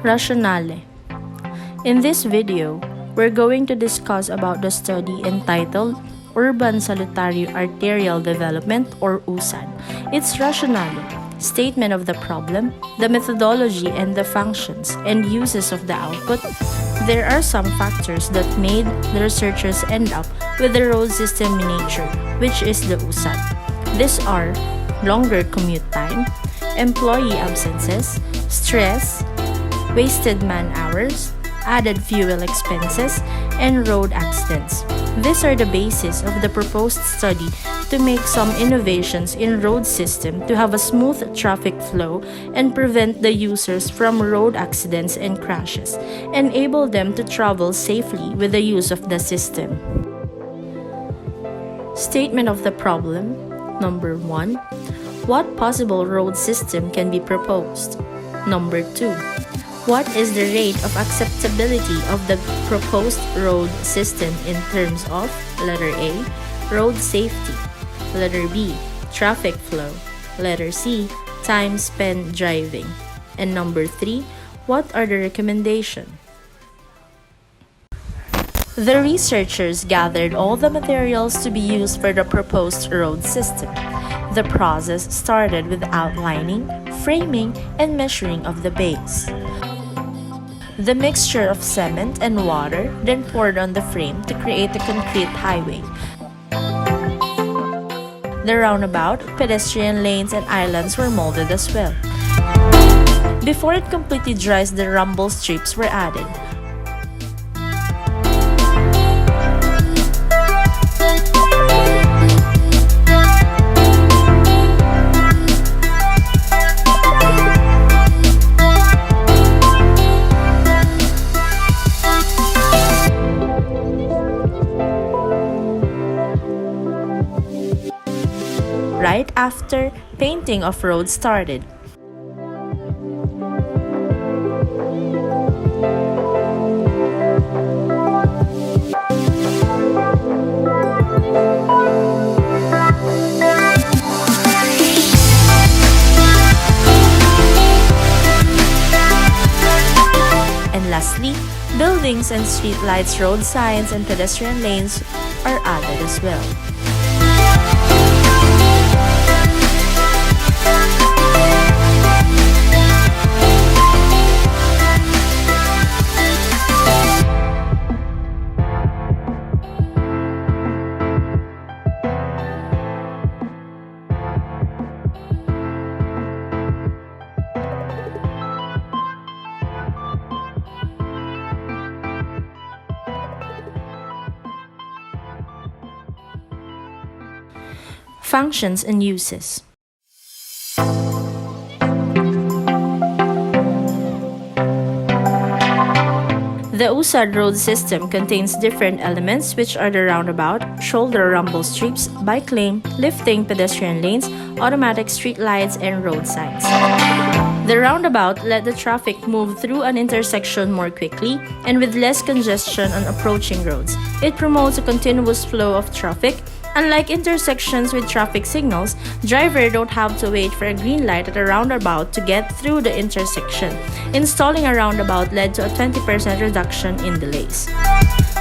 Rationale. In this video, we're going to discuss about the study entitled Urban Salutary Arterial Development or USAD, its rationale, statement of the problem, the methodology and the functions and uses of the output. There are some factors that made the researchers end up with the road system miniature, which is the USAD. These are longer commute time, employee absences, stress, wasted man hours, added fuel expenses, and road accidents. These are the basis of the proposed study to make some innovations in road system to have a smooth traffic flow and prevent the users from road accidents and crashes, enable them to travel safely with the use of the system. Statement of the problem. Number 1. What possible road system can be proposed? Number 2. What is the rate of acceptability of the proposed road system in terms of letter A, road safety, letter B, traffic flow, letter C, time spent driving, and number 3, what are the recommendations? The researchers gathered all the materials to be used for the proposed road system. The process started with outlining, framing, and measuring of the base. The mixture of cement and water then poured on the frame to create a concrete highway. The roundabout, pedestrian lanes, and islands were molded as well. Before it completely dries, the rumble strips were added. Right after, painting of roads started. And lastly, buildings and street lights, road signs, and pedestrian lanes are added as well. Functions and uses. The USAD road system contains different elements, which are the roundabout, shoulder rumble strips, bike lane, lifting pedestrian lanes, automatic street lights, and road signs. The roundabout let the traffic move through an intersection more quickly and with less congestion on approaching roads. It promotes a continuous flow of traffic. Unlike intersections with traffic signals, drivers don't have to wait for a green light at a roundabout to get through the intersection. Installing a roundabout led to a 20% reduction in delays.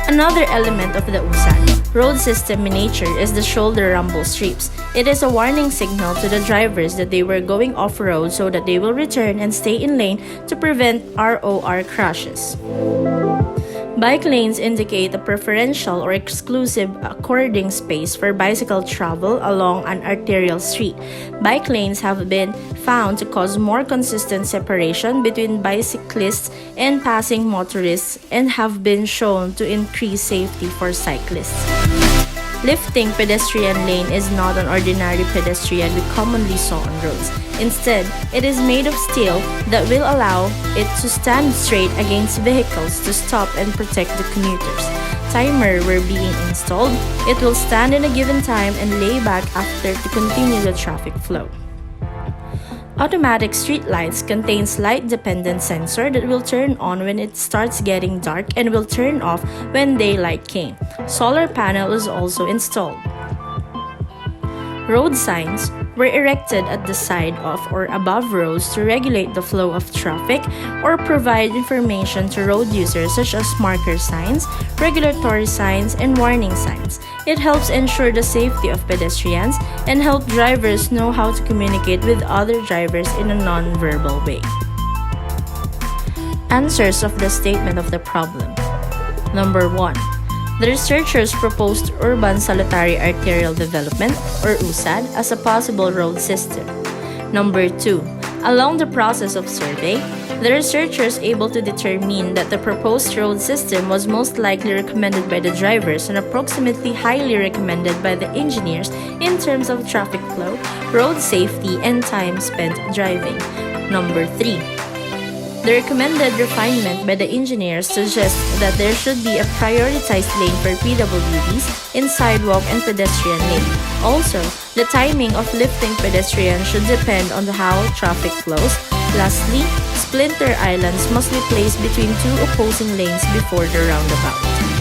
Another element of the USAD road system miniature is the shoulder rumble strips. It is a warning signal to the drivers that they were going off-road so that they will return and stay in lane to prevent ROR crashes. Bike lanes indicate a preferential or exclusive according space for bicycle travel along an arterial street. Bike lanes have been found to cause more consistent separation between bicyclists and passing motorists and have been shown to increase safety for cyclists. Lifting pedestrian lane is not an ordinary pedestrian we commonly saw on roads. Instead, it is made of steel that will allow it to stand straight against vehicles to stop and protect the commuters. Timer were being installed. It will stand in a given time and lay back after to continue the traffic flow. Automatic street lights contains light-dependent sensor that will turn on when it starts getting dark and will turn off when daylight came. Solar panel is also installed. Road signs were erected at the side of or above roads to regulate the flow of traffic or provide information to road users such as marker signs, regulatory signs, and warning signs. It helps ensure the safety of pedestrians and help drivers know how to communicate with other drivers in a non-verbal way. Answers of the statement of the problem. Number 1. The researchers proposed urban salutary arterial development, or USAD, as a possible road system. Number 2. Along the process of survey, the researchers able to determine that the proposed road system was most likely recommended by the drivers and approximately highly recommended by the engineers in terms of traffic flow, road safety, and time spent driving. Number 3. The recommended refinement by the engineers suggests that there should be a prioritized lane for PWDs in sidewalk and pedestrian lane. Also, the timing of lifting pedestrians should depend on how traffic flows. Lastly, splinter islands must be placed between two opposing lanes before the roundabout.